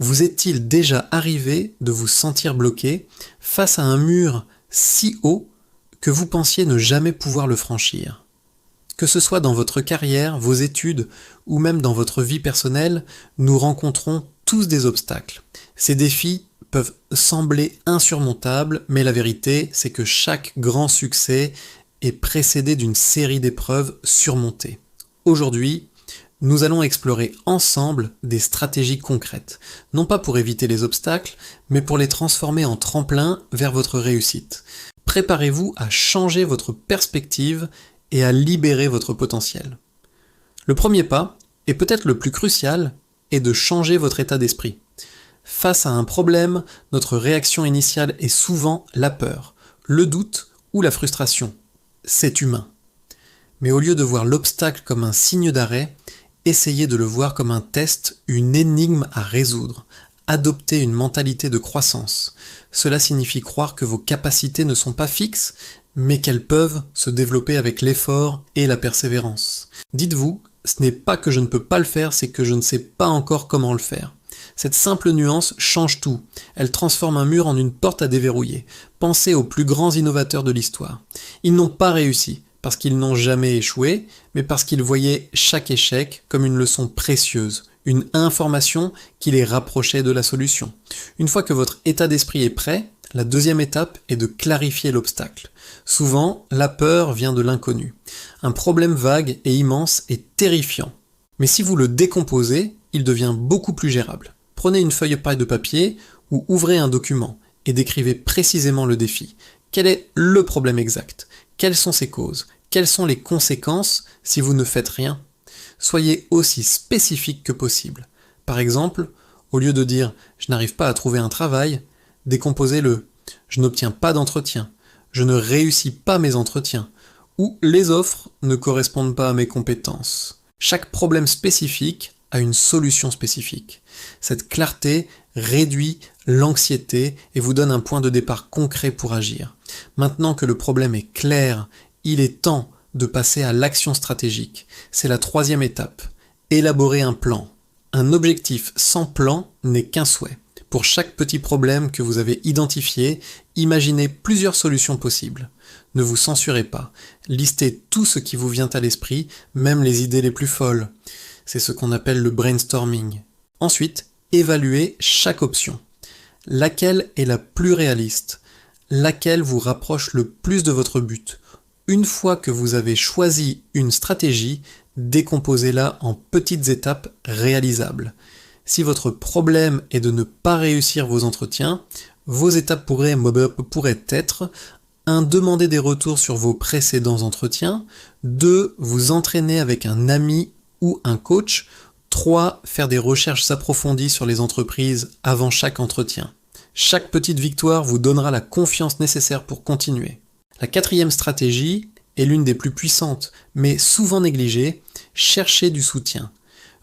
Vous est-il déjà arrivé de vous sentir bloqué face à un mur si haut que vous pensiez ne jamais pouvoir le franchir? Que ce soit dans votre carrière, vos études ou même dans votre vie personnelle, nous rencontrons tous des obstacles. Ces défis peuvent sembler insurmontables, mais la vérité, c'est que chaque grand succès est précédé d'une série d'épreuves surmontées. Aujourd'hui, nous allons explorer ensemble des stratégies concrètes, non pas pour éviter les obstacles, mais pour les transformer en tremplin vers votre réussite. Préparez-vous à changer votre perspective et à libérer votre potentiel. Le premier pas, et peut-être le plus crucial, est de changer votre état d'esprit. Face à un problème, notre réaction initiale est souvent la peur, le doute ou la frustration. C'est humain. Mais au lieu de voir l'obstacle comme un signe d'arrêt, essayez de le voir comme un test, une énigme à résoudre. Adoptez une mentalité de croissance. Cela signifie croire que vos capacités ne sont pas fixes, mais qu'elles peuvent se développer avec l'effort et la persévérance. Dites-vous, ce n'est pas que je ne peux pas le faire, c'est que je ne sais pas encore comment le faire. Cette simple nuance change tout. Elle transforme un mur en une porte à déverrouiller. Pensez aux plus grands innovateurs de l'histoire. Ils n'ont pas réussi, parce qu'ils n'ont jamais échoué, mais parce qu'ils voyaient chaque échec comme une leçon précieuse, une information qui les rapprochait de la solution. Une fois que votre état d'esprit est prêt, la deuxième étape est de clarifier l'obstacle. Souvent, la peur vient de l'inconnu. Un problème vague et immense est terrifiant. Mais si vous le décomposez, il devient beaucoup plus gérable. Prenez une feuille de papier ou ouvrez un document et décrivez précisément le défi. Quel est le problème exact? Quelles sont ses causes? Quelles sont les conséquences si vous ne faites rien? Soyez aussi spécifique que possible. Par exemple, au lieu de dire « je n'arrive pas à trouver un travail », décomposez-le « je n'obtiens pas d'entretien »,« je ne réussis pas mes entretiens » ou « les offres ne correspondent pas à mes compétences ». Chaque problème spécifique a une solution spécifique. Cette clarté réduit l'anxiété et vous donne un point de départ concret pour agir. Maintenant que le problème est clair, il est temps de passer à l'action stratégique. C'est la troisième étape. Élaborer un plan. Un objectif sans plan n'est qu'un souhait. Pour chaque petit problème que vous avez identifié, imaginez plusieurs solutions possibles. Ne vous censurez pas. Listez tout ce qui vous vient à l'esprit, même les idées les plus folles. C'est ce qu'on appelle le brainstorming. Ensuite, évaluez chaque option. Laquelle est la plus réaliste? Laquelle vous rapproche le plus de votre but? Une fois que vous avez choisi une stratégie, décomposez-la en petites étapes réalisables. Si votre problème est de ne pas réussir vos entretiens, vos étapes pourraient être 1. Demander des retours sur vos précédents entretiens. 2. Vous entraîner avec un ami ou un coach. 3. Faire des recherches approfondies sur les entreprises avant chaque entretien. Chaque petite victoire vous donnera la confiance nécessaire pour continuer. La quatrième stratégie est l'une des plus puissantes, mais souvent négligée. Cherchez du soutien.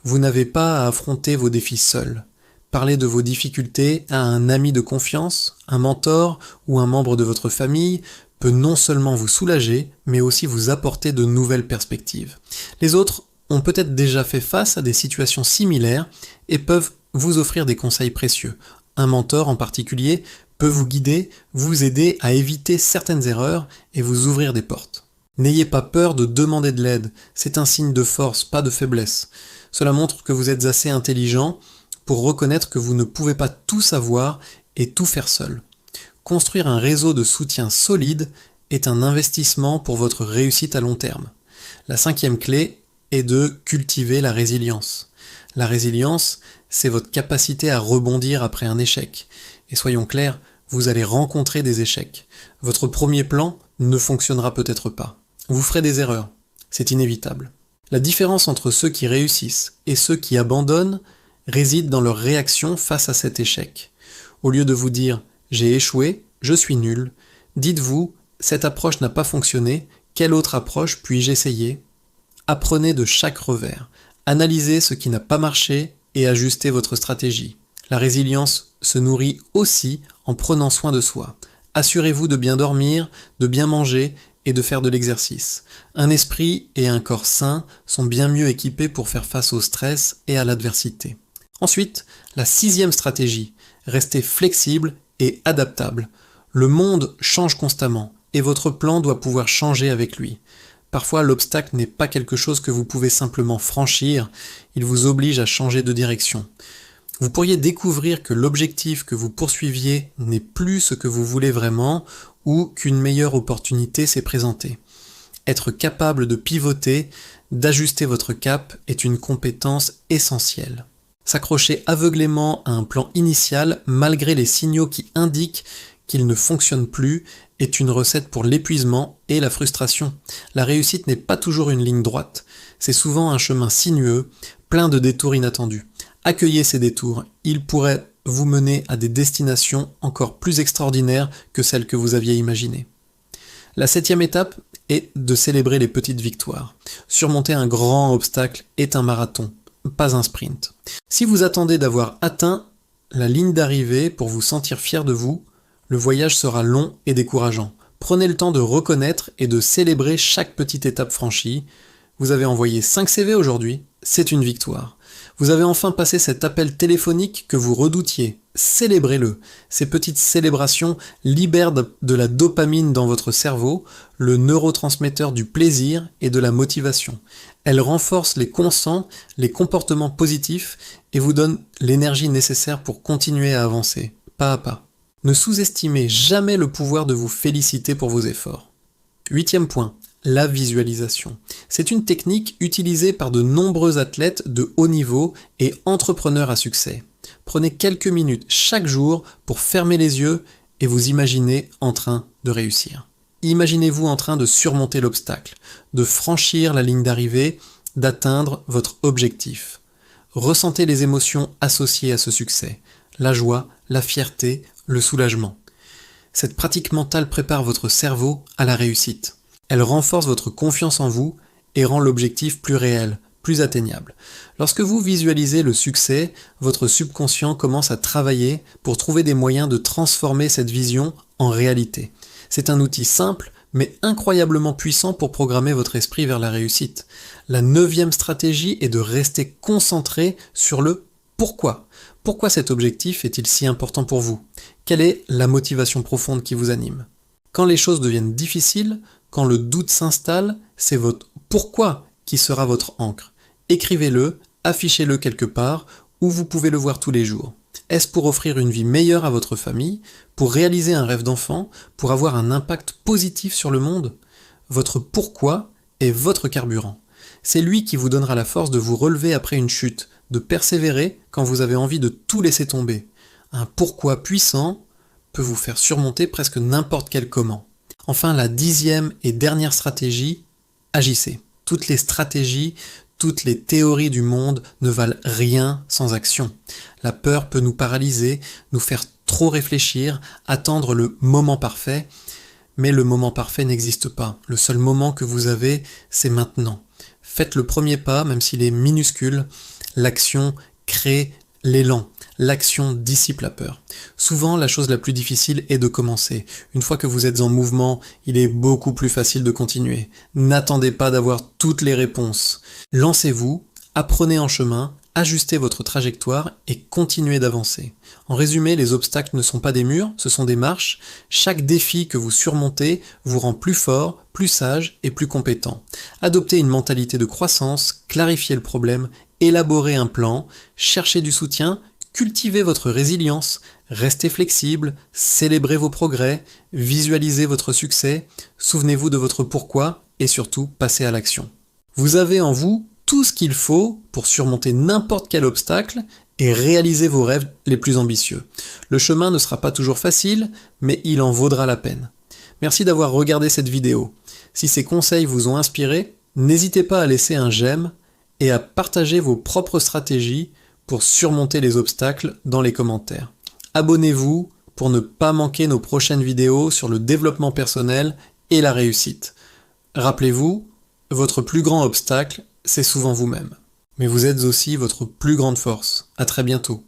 Vous n'avez pas à affronter vos défis seuls. Parlez de vos difficultés à un ami de confiance, un mentor ou un membre de votre famille peut non seulement vous soulager, mais aussi vous apporter de nouvelles perspectives. Les autres ont peut-être déjà fait face à des situations similaires et peuvent vous offrir des conseils précieux. Un mentor en particulier peut vous guider, vous aider à éviter certaines erreurs et vous ouvrir des portes. N'ayez pas peur de demander de l'aide, c'est un signe de force, pas de faiblesse. Cela montre que vous êtes assez intelligent pour reconnaître que vous ne pouvez pas tout savoir et tout faire seul. Construire un réseau de soutien solide est un investissement pour votre réussite à long terme. La cinquième clé est de cultiver la résilience. La résilience, c'est votre capacité à rebondir après un échec. Et soyons clairs, vous allez rencontrer des échecs. Votre premier plan ne fonctionnera peut-être pas. Vous ferez des erreurs, c'est inévitable. La différence entre ceux qui réussissent et ceux qui abandonnent réside dans leur réaction face à cet échec. Au lieu de vous dire « j'ai échoué, je suis nul », dites-vous « cette approche n'a pas fonctionné, quelle autre approche puis-je essayer ?» Apprenez de chaque revers, analysez ce qui n'a pas marché et ajustez votre stratégie. La résilience se nourrit aussi en prenant soin de soi. Assurez-vous de bien dormir, de bien manger et de faire de l'exercice. Un esprit et un corps sains sont bien mieux équipés pour faire face au stress et à l'adversité. Ensuite, la 6e stratégie, restez flexible et adaptable. Le monde change constamment et votre plan doit pouvoir changer avec lui. Parfois, l'obstacle n'est pas quelque chose que vous pouvez simplement franchir, il vous oblige à changer de direction. Vous pourriez découvrir que l'objectif que vous poursuiviez n'est plus ce que vous voulez vraiment ou qu'une meilleure opportunité s'est présentée. Être capable de pivoter, d'ajuster votre cap est une compétence essentielle. S'accrocher aveuglément à un plan initial malgré les signaux qui indiquent qu'il ne fonctionne plus est une recette pour l'épuisement et la frustration. La réussite n'est pas toujours une ligne droite, c'est souvent un chemin sinueux, plein de détours inattendus. Accueillez ces détours, ils pourraient vous mener à des destinations encore plus extraordinaires que celles que vous aviez imaginées. La 7e étape est de célébrer les petites victoires. Surmonter un grand obstacle est un marathon, pas un sprint. Si vous attendez d'avoir atteint la ligne d'arrivée pour vous sentir fier de vous, le voyage sera long et décourageant. Prenez le temps de reconnaître et de célébrer chaque petite étape franchie. Vous avez envoyé 5 CV aujourd'hui, c'est une victoire. Vous avez enfin passé cet appel téléphonique que vous redoutiez. Célébrez-le. Ces petites célébrations libèrent de la dopamine dans votre cerveau, le neurotransmetteur du plaisir et de la motivation. Elles renforcent les consents, les comportements positifs et vous donnent l'énergie nécessaire pour continuer à avancer, pas à pas. Ne sous-estimez jamais le pouvoir de vous féliciter pour vos efforts. 8e point, la visualisation. C'est une technique utilisée par de nombreux athlètes de haut niveau et entrepreneurs à succès. Prenez quelques minutes chaque jour pour fermer les yeux et vous imaginer en train de réussir. Imaginez-vous en train de surmonter l'obstacle, de franchir la ligne d'arrivée, d'atteindre votre objectif. Ressentez les émotions associées à ce succès, la joie, la fierté, le soulagement. Cette pratique mentale prépare votre cerveau à la réussite. Elle renforce votre confiance en vous et rend l'objectif plus réel, plus atteignable. Lorsque vous visualisez le succès, votre subconscient commence à travailler pour trouver des moyens de transformer cette vision en réalité. C'est un outil simple, mais incroyablement puissant pour programmer votre esprit vers la réussite. La 9e stratégie est de rester concentré sur le pourquoi. Pourquoi cet objectif est-il si important pour vous? Quelle est la motivation profonde qui vous anime? Quand les choses deviennent difficiles, quand le doute s'installe, c'est votre pourquoi qui sera votre encre. Écrivez-le, affichez-le quelque part, où vous pouvez le voir tous les jours. Est-ce pour offrir une vie meilleure à votre famille, pour réaliser un rêve d'enfant, pour avoir un impact positif sur le monde? Votre pourquoi est votre carburant. C'est lui qui vous donnera la force de vous relever après une chute, de persévérer quand vous avez envie de tout laisser tomber. Un pourquoi puissant peut vous faire surmonter presque n'importe quel comment. Enfin, la 10e et dernière stratégie, agissez. Toutes les stratégies, toutes les théories du monde ne valent rien sans action. La peur peut nous paralyser, nous faire trop réfléchir, attendre le moment parfait, mais le moment parfait n'existe pas. Le seul moment que vous avez, c'est maintenant. Faites le premier pas, même s'il est minuscule. L'action crée l'élan. L'action dissipe la peur. Souvent, la chose la plus difficile est de commencer. Une fois que vous êtes en mouvement, il est beaucoup plus facile de continuer. N'attendez pas d'avoir toutes les réponses. Lancez-vous, apprenez en chemin, ajustez votre trajectoire et continuez d'avancer. En résumé, les obstacles ne sont pas des murs, ce sont des marches. Chaque défi que vous surmontez vous rend plus fort, plus sage et plus compétent. Adoptez une mentalité de croissance, clarifiez le problème, élaborez un plan, cherchez du soutien, cultivez votre résilience, restez flexible, célébrez vos progrès, visualisez votre succès, souvenez-vous de votre pourquoi et surtout passez à l'action. Vous avez en vous tout ce qu'il faut pour surmonter n'importe quel obstacle et réaliser vos rêves les plus ambitieux. Le chemin ne sera pas toujours facile, mais il en vaudra la peine. Merci d'avoir regardé cette vidéo. Si ces conseils vous ont inspiré, n'hésitez pas à laisser un j'aime et à partager vos propres stratégies pour surmonter les obstacles dans les commentaires. Abonnez-vous pour ne pas manquer nos prochaines vidéos sur le développement personnel et la réussite. Rappelez-vous, votre plus grand obstacle, c'est souvent vous-même. Mais vous êtes aussi votre plus grande force. À très bientôt.